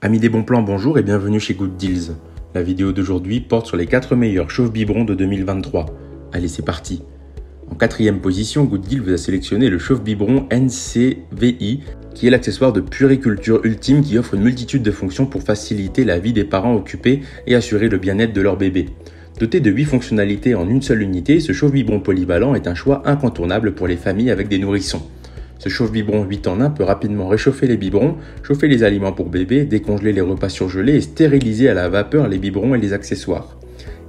Amis des bons plans, bonjour et bienvenue chez Good Deals. La vidéo d'aujourd'hui porte sur les 4 meilleurs chauffe-biberons de 2023. Allez, c'est parti. En 4e position, Good Deals vous a sélectionné le chauffe-biberon NCVI, qui est l'accessoire de puériculture ultime qui offre une multitude de fonctions pour faciliter la vie des parents occupés et assurer le bien-être de leur bébé. Doté de 8 fonctionnalités en une seule unité, ce chauffe-biberon polyvalent est un choix incontournable pour les familles avec des nourrissons. Ce chauffe-biberon 8 en 1 peut rapidement réchauffer les biberons, chauffer les aliments pour bébé, décongeler les repas surgelés et stériliser à la vapeur les biberons et les accessoires.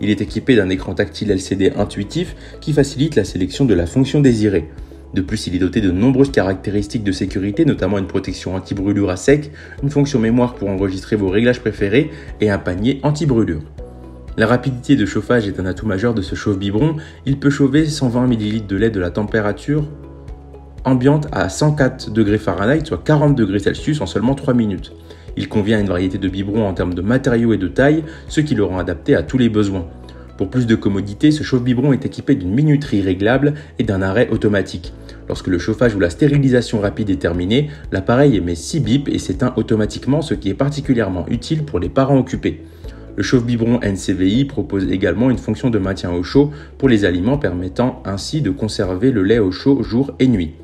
Il est équipé d'un écran tactile LCD intuitif qui facilite la sélection de la fonction désirée. De plus, il est doté de nombreuses caractéristiques de sécurité, notamment une protection anti-brûlure à sec, une fonction mémoire pour enregistrer vos réglages préférés et un panier anti-brûlure. La rapidité de chauffage est un atout majeur de ce chauffe-biberon. Il peut chauffer 120 ml de lait de la température ambiante à 104 degrés Fahrenheit, soit 40 degrés Celsius en seulement 3 minutes. Il convient à une variété de biberons en termes de matériaux et de taille, ce qui le rend adapté à tous les besoins. Pour plus de commodité, ce chauffe-biberon est équipé d'une minuterie réglable et d'un arrêt automatique. Lorsque le chauffage ou la stérilisation rapide est terminé, l'appareil émet 6 bips et s'éteint automatiquement, ce qui est particulièrement utile pour les parents occupés. Le chauffe-biberon NCVI propose également une fonction de maintien au chaud pour les aliments, permettant ainsi de conserver le lait au chaud jour et nuit.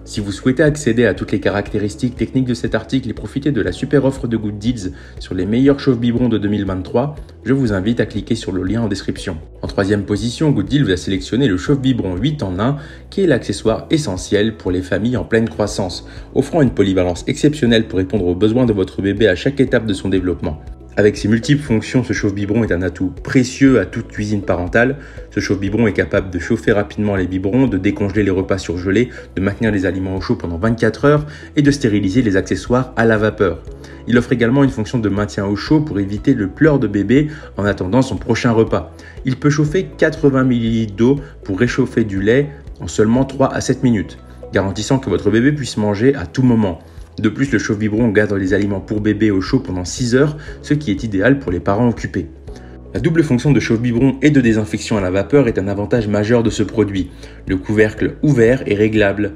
Si vous souhaitez accéder à toutes les caractéristiques techniques de cet article et profiter de la super offre de Good Deals sur les meilleurs chauffe-biberons de 2023, je vous invite à cliquer sur le lien en description. En 3e position, Good Deals vous a sélectionné le chauffe-biberon 8 en 1, qui est l'accessoire essentiel pour les familles en pleine croissance, offrant une polyvalence exceptionnelle pour répondre aux besoins de votre bébé à chaque étape de son développement. Avec ses multiples fonctions, ce chauffe-biberon est un atout précieux à toute cuisine parentale. Ce chauffe-biberon est capable de chauffer rapidement les biberons, de décongeler les repas surgelés, de maintenir les aliments au chaud pendant 24 heures et de stériliser les accessoires à la vapeur. Il offre également une fonction de maintien au chaud pour éviter le pleur de bébé en attendant son prochain repas. Il peut chauffer 80 ml d'eau pour réchauffer du lait en seulement 3 à 7 minutes, garantissant que votre bébé puisse manger à tout moment. De plus, le chauffe-biberon garde les aliments pour bébé au chaud pendant 6 heures, ce qui est idéal pour les parents occupés. La double fonction de chauffe-biberon et de désinfection à la vapeur est un avantage majeur de ce produit. Le couvercle ouvert et réglable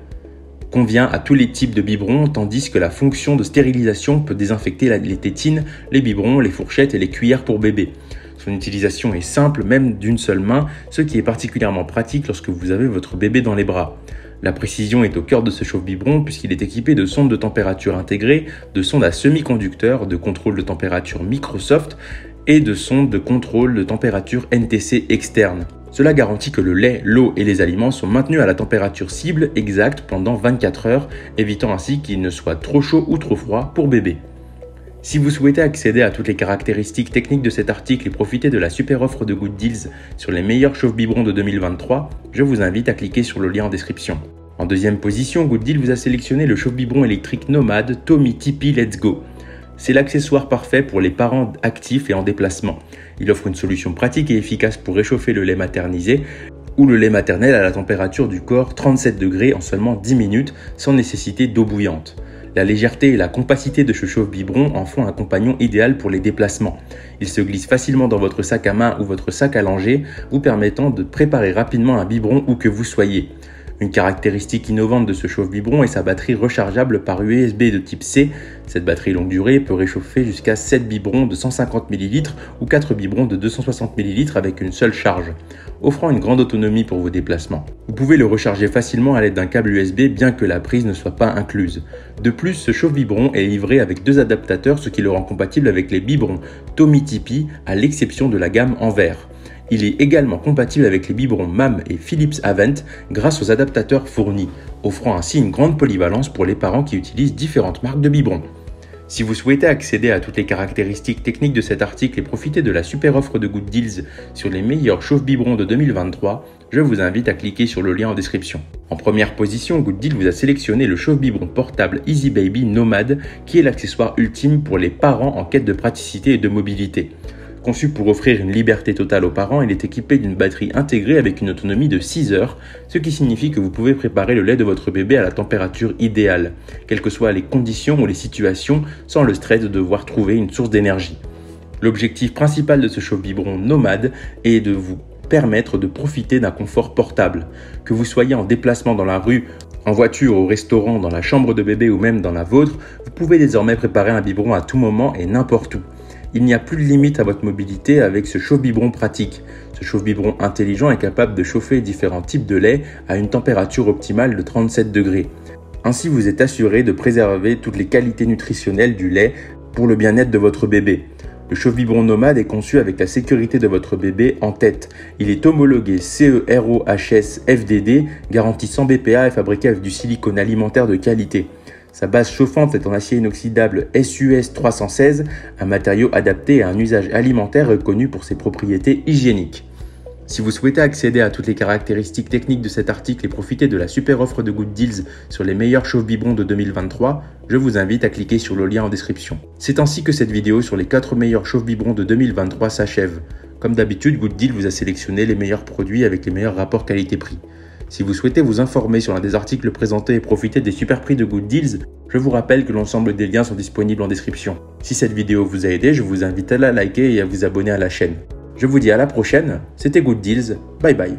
convient à tous les types de biberons, tandis que la fonction de stérilisation peut désinfecter les tétines, les biberons, les fourchettes et les cuillères pour bébé. Son utilisation est simple, même d'une seule main, ce qui est particulièrement pratique lorsque vous avez votre bébé dans les bras. La précision est au cœur de ce chauffe-biberon puisqu'il est équipé de sondes de température intégrées, de sondes à semi-conducteurs, de contrôle de température Microsoft et de sondes de contrôle de température NTC externe. Cela garantit que le lait, l'eau et les aliments sont maintenus à la température cible exacte pendant 24 heures, évitant ainsi qu'ils ne soient trop chauds ou trop froids pour bébé. Si vous souhaitez accéder à toutes les caractéristiques techniques de cet article et profiter de la super offre de Good Deals sur les meilleurs chauffe-biberons de 2023, je vous invite à cliquer sur le lien en description. En 2e position, Good Deals vous a sélectionné le chauffe-biberon électrique nomade Tommy Tipeee Let's Go. C'est l'accessoire parfait pour les parents actifs et en déplacement. Il offre une solution pratique et efficace pour réchauffer le lait maternisé ou le lait maternel à la température du corps 37 degrés en seulement 10 minutes sans nécessiter d'eau bouillante. La légèreté et la compacité de ce chauffe-biberon en font un compagnon idéal pour les déplacements. Il se glisse facilement dans votre sac à main ou votre sac à langer, vous permettant de préparer rapidement un biberon où que vous soyez. Une caractéristique innovante de ce chauffe-biberon est sa batterie rechargeable par USB de type C. Cette batterie longue durée peut réchauffer jusqu'à 7 biberons de 150 ml ou 4 biberons de 260 ml avec une seule charge, offrant une grande autonomie pour vos déplacements. Vous pouvez le recharger facilement à l'aide d'un câble USB bien que la prise ne soit pas incluse. De plus, ce chauffe-biberon est livré avec 2 adaptateurs, ce qui le rend compatible avec les biberons Tommy Tipeee à l'exception de la gamme en verre. Il est également compatible avec les biberons MAM et Philips Avent grâce aux adaptateurs fournis, offrant ainsi une grande polyvalence pour les parents qui utilisent différentes marques de biberons. Si vous souhaitez accéder à toutes les caractéristiques techniques de cet article et profiter de la super offre de Good Deals sur les meilleurs chauffe-biberons de 2023, je vous invite à cliquer sur le lien en description. En 1re position, Good Deals vous a sélectionné le chauffe-biberon portable Easy Baby Nomad, qui est l'accessoire ultime pour les parents en quête de praticité et de mobilité. Conçu pour offrir une liberté totale aux parents, il est équipé d'une batterie intégrée avec une autonomie de 6 heures, ce qui signifie que vous pouvez préparer le lait de votre bébé à la température idéale, quelles que soient les conditions ou les situations, sans le stress de devoir trouver une source d'énergie. L'objectif principal de ce chauffe-biberon nomade est de vous permettre de profiter d'un confort portable. Que vous soyez en déplacement dans la rue, En voiture, au restaurant, dans la chambre de bébé ou même dans la vôtre, vous pouvez désormais préparer un biberon à tout moment et n'importe où. Il n'y a plus de limite à votre mobilité avec ce chauffe-biberon pratique. Ce chauffe-biberon intelligent est capable de chauffer différents types de lait à une température optimale de 37 degrés. Ainsi, vous êtes assuré de préserver toutes les qualités nutritionnelles du lait pour le bien-être de votre bébé. Le chauffe-biberon Nomad est conçu avec la sécurité de votre bébé en tête. Il est homologué CE-ROHS FDD, garanti sans BPA et fabriqué avec du silicone alimentaire de qualité. Sa base chauffante est en acier inoxydable SUS 316, un matériau adapté à un usage alimentaire reconnu pour ses propriétés hygiéniques. Si vous souhaitez accéder à toutes les caractéristiques techniques de cet article et profiter de la super offre de Good Deals sur les meilleurs chauffe-biberons de 2023, je vous invite à cliquer sur le lien en description. C'est ainsi que cette vidéo sur les 4 meilleurs chauffe-biberons de 2023 s'achève. Comme d'habitude, Good Deals vous a sélectionné les meilleurs produits avec les meilleurs rapports qualité-prix. Si vous souhaitez vous informer sur l'un des articles présentés et profiter des super prix de Good Deals, je vous rappelle que l'ensemble des liens sont disponibles en description. Si cette vidéo vous a aidé, je vous invite à la liker et à vous abonner à la chaîne. Je vous dis à la prochaine, c'était Good Deals, bye bye.